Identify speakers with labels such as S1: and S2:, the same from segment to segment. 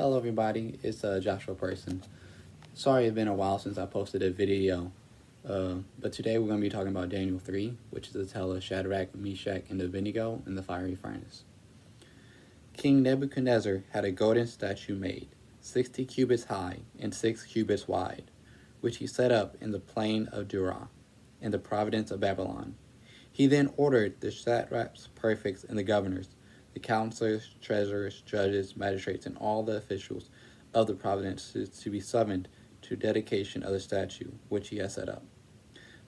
S1: Hello everybody, it's Joshua Person. Sorry it's been a while since I posted a video, but today we're going to be talking about Daniel 3, which is the tale of Shadrach, Meshach, and Abednego in the fiery furnace. King Nebuchadnezzar had a golden statue made, 60 cubits high and 6 cubits wide, which he set up in the plain of Dura, in the province of Babylon. He then ordered the satraps, prefects, and the governors, the counselors, treasurers, judges, magistrates, and all the officials of the provinces to be summoned to dedication of the statue which he had set up.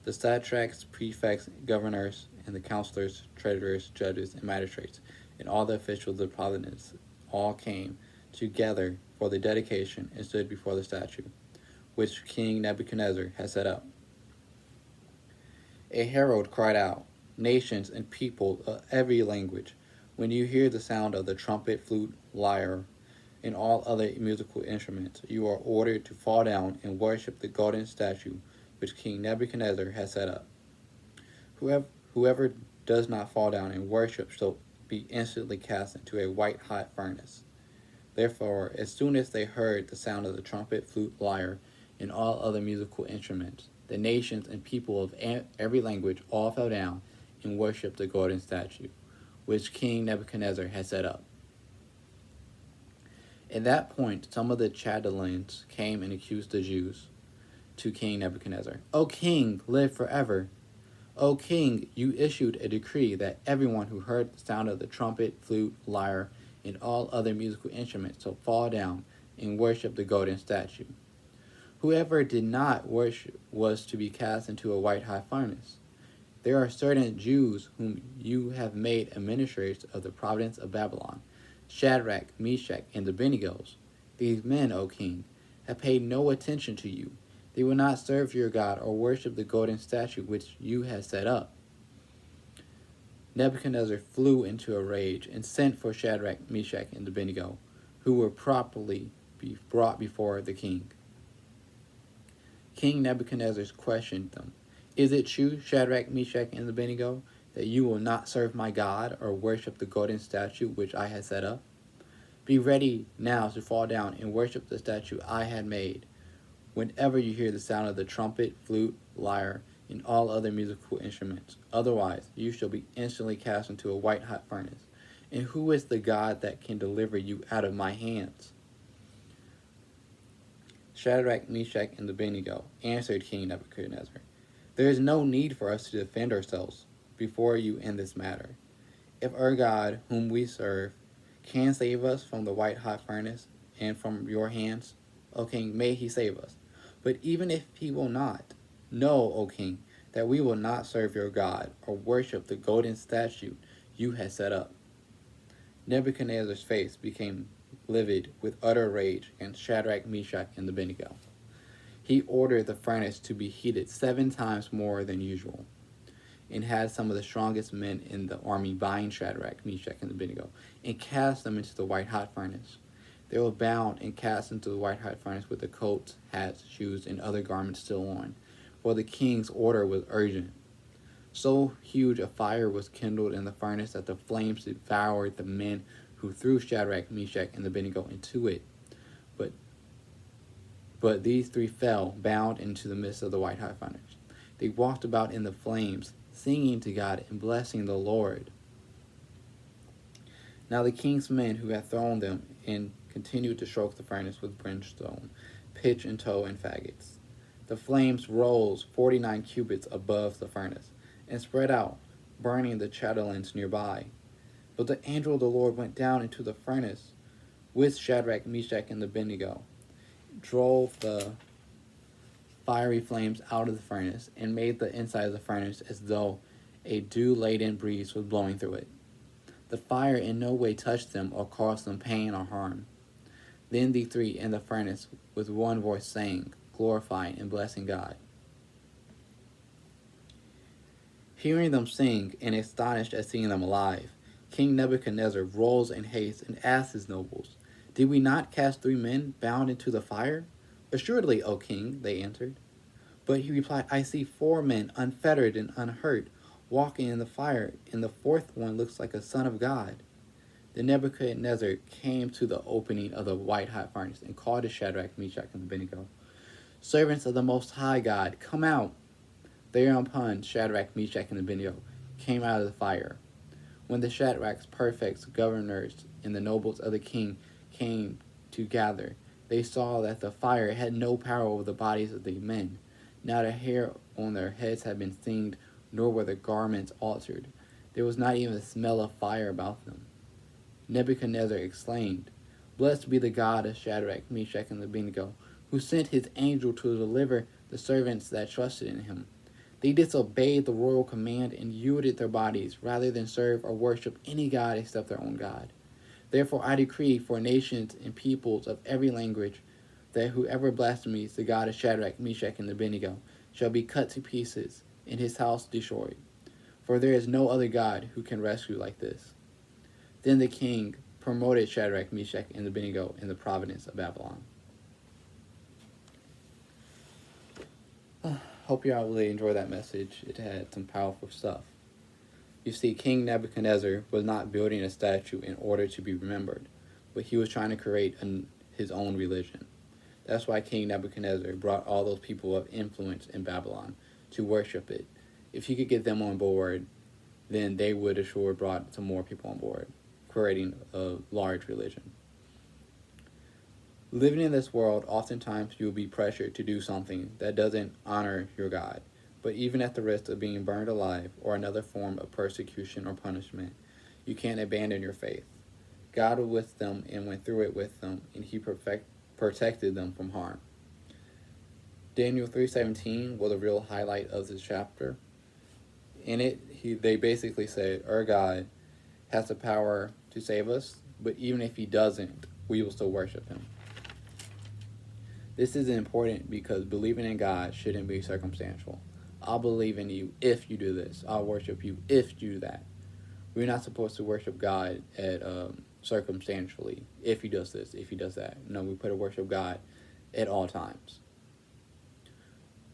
S1: The satraps, prefects, governors, and the counselors, treasurers, judges, and magistrates, and all the officials of the province all came together for the dedication and stood before the statue which King Nebuchadnezzar had set up. A herald cried out, "Nations and people of every language, when you hear the sound of the trumpet, flute, lyre, and all other musical instruments, you are ordered to fall down and worship the golden statue which King Nebuchadnezzar has set up. Whoever does not fall down and worship shall be instantly cast into a white-hot furnace." Therefore, as soon as they heard the sound of the trumpet, flute, lyre, and all other musical instruments, the nations and people of every language all fell down and worshipped the golden statue which King Nebuchadnezzar had set up. At that point, some of the Chaldeans came and accused the Jews to King Nebuchadnezzar. "O king, live forever. O king, you issued a decree that everyone who heard the sound of the trumpet, flute, lyre, and all other musical instruments shall fall down and worship the golden statue. Whoever did not worship was to be cast into a white-hot furnace. There are certain Jews whom you have made administrators of the province of Babylon, Shadrach, Meshach, and Abednego. These men, O king, have paid no attention to you. They will not serve your God or worship the golden statue which you have set up." Nebuchadnezzar flew into a rage and sent for Shadrach, Meshach, and Abednego, who were properly brought before the king. King Nebuchadnezzar questioned them. "Is it true, Shadrach, Meshach, and Abednego, that you will not serve my God or worship the golden statue which I had set up? Be ready now to fall down and worship the statue I had made, whenever you hear the sound of the trumpet, flute, lyre, and all other musical instruments. Otherwise, you shall be instantly cast into a white-hot furnace. And who is the God that can deliver you out of my hands?" Shadrach, Meshach, and Abednego answered King Nebuchadnezzar, "There is no need for us to defend ourselves before you in this matter. If our God, whom we serve, can save us from the white-hot furnace and from your hands, O king, may he save us. But even if he will not, know, O king, that we will not serve your God or worship the golden statue you have set up." Nebuchadnezzar's face became livid with utter rage against Shadrach, Meshach, and Abednego. He ordered the furnace to be heated 7 times more than usual, and had some of the strongest men in the army bind Shadrach, Meshach, and Abednego, and cast them into the white-hot furnace. They were bound and cast into the white-hot furnace with the coats, hats, shoes, and other garments still on, for the king's order was urgent. So huge a fire was kindled in the furnace that the flames devoured the men who threw Shadrach, Meshach, and Abednego into it. But these 3 fell, bound, into the midst of the white-hot furnace. They walked about in the flames, singing to God and blessing the Lord. Now the king's men who had thrown them in continued to stroke the furnace with brimstone, pitch and tow, and faggots. The flames rose 49 cubits above the furnace, and spread out, burning the Chaldeans nearby. But the angel of the Lord went down into the furnace with Shadrach, Meshach, and Abednego, drove the fiery flames out of the furnace, and made the inside of the furnace as though a dew-laden breeze was blowing through it. The fire in no way touched them or caused them pain or harm. Then the 3 in the furnace with one voice sang, glorifying and blessing God. Hearing them sing and astonished at seeing them alive, King Nebuchadnezzar rose in haste and asked his nobles, "Did we not cast 3 men bound into the fire?" "Assuredly, O king," they answered. But he replied, "I see 4 men unfettered and unhurt, walking in the fire, and the 4th one looks like a son of God." Then Nebuchadnezzar came to the opening of the white-hot furnace and called to Shadrach, Meshach, and Abednego, "Servants of the Most High God, come out!" Thereupon Shadrach, Meshach, and Abednego came out of the fire. When the Shadrachs, prefects, governors, and the nobles of the king came to gather, they saw that the fire had no power over the bodies of the men. Not a hair on their heads had been singed, nor were their garments altered. There was not even a smell of fire about them. Nebuchadnezzar exclaimed, "Blessed be the God of Shadrach, Meshach, and Abednego, who sent his angel to deliver the servants that trusted in him. They disobeyed the royal command and yielded their bodies rather than serve or worship any god except their own God. Therefore I decree for nations and peoples of every language that whoever blasphemes the God of Shadrach, Meshach, and Abednego shall be cut to pieces and his house destroyed. For there is no other God who can rescue like this." Then the king promoted Shadrach, Meshach, and Abednego in the province of Babylon. Hope you all really enjoyed that message. It had some powerful stuff. You see, King Nebuchadnezzar was not building a statue in order to be remembered, but he was trying to create his own religion. That's why King Nebuchadnezzar brought all those people of influence in Babylon to worship it. If he could get them on board, then they would assure brought some more people on board, creating a large religion. Living in this world, oftentimes you will be pressured to do something that doesn't honor your God, but even at the risk of being burned alive or another form of persecution or punishment, you can't abandon your faith. God was with them and went through it with them, and he protected them from harm. Daniel 3:17 was a real highlight of this chapter. In it, they basically said, our God has the power to save us, but even if he doesn't, we will still worship him. This is important because believing in God shouldn't be circumstantial. I'll believe in you if you do this. I'll worship you if you do that. We're not supposed to worship God circumstantially. If he does this, if he does that. No, we put to worship God at all times.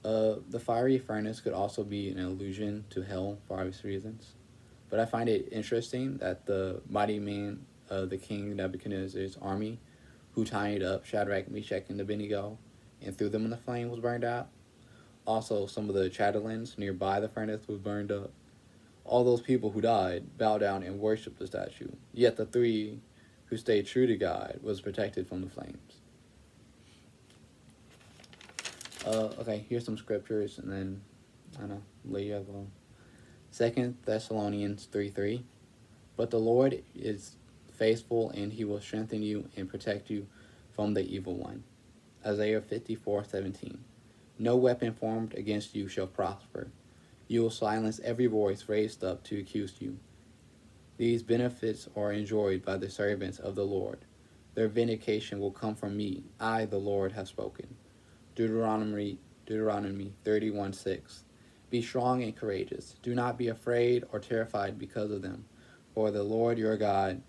S1: The fiery furnace could also be an allusion to hell for obvious reasons. But I find it interesting that the mighty man of the king Nebuchadnezzar's army, who tied up Shadrach, Meshach, and Abednego and threw them in the flame, was burned out. Also, some of the chatelains nearby the furnace was burned up. All those people who died bowed down and worshipped the statue. Yet the three who stayed true to God was protected from the flames. Okay, here's some scriptures, and then let you go. 2 Thessalonians 3:3. But the Lord is faithful, and he will strengthen you and protect you from the evil one. Isaiah 54:17. No weapon formed against you shall prosper. You will silence every voice raised up to accuse you. These benefits are enjoyed by the servants of the Lord. Their vindication will come from me. I, the Lord, have spoken. Deuteronomy 31:6. Be strong and courageous. Do not be afraid or terrified because of them, for the Lord your God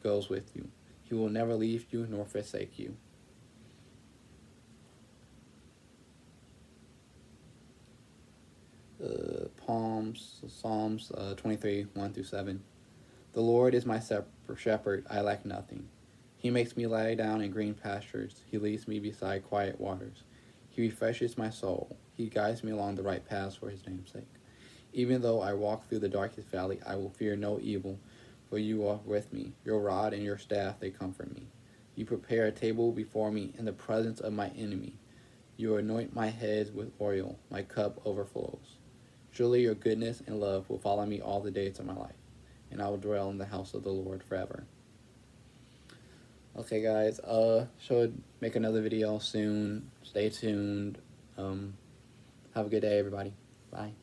S1: goes with you. He will never leave you nor forsake you. Psalms 23:1-7. The Lord is my shepherd, I lack nothing. He makes me lie down in green pastures. He leads me beside quiet waters. He refreshes my soul. He guides me along the right paths for his name's sake. Even though I walk through the darkest valley, I will fear no evil, for you are with me. Your rod and your staff, they comfort me. You prepare a table before me in the presence of my enemy. You anoint my head with oil. My cup overflows. Surely your goodness and love will follow me all the days of my life, and I will dwell in the house of the Lord forever. Okay, guys, should make another video soon. Stay tuned. Have a good day, everybody. Bye.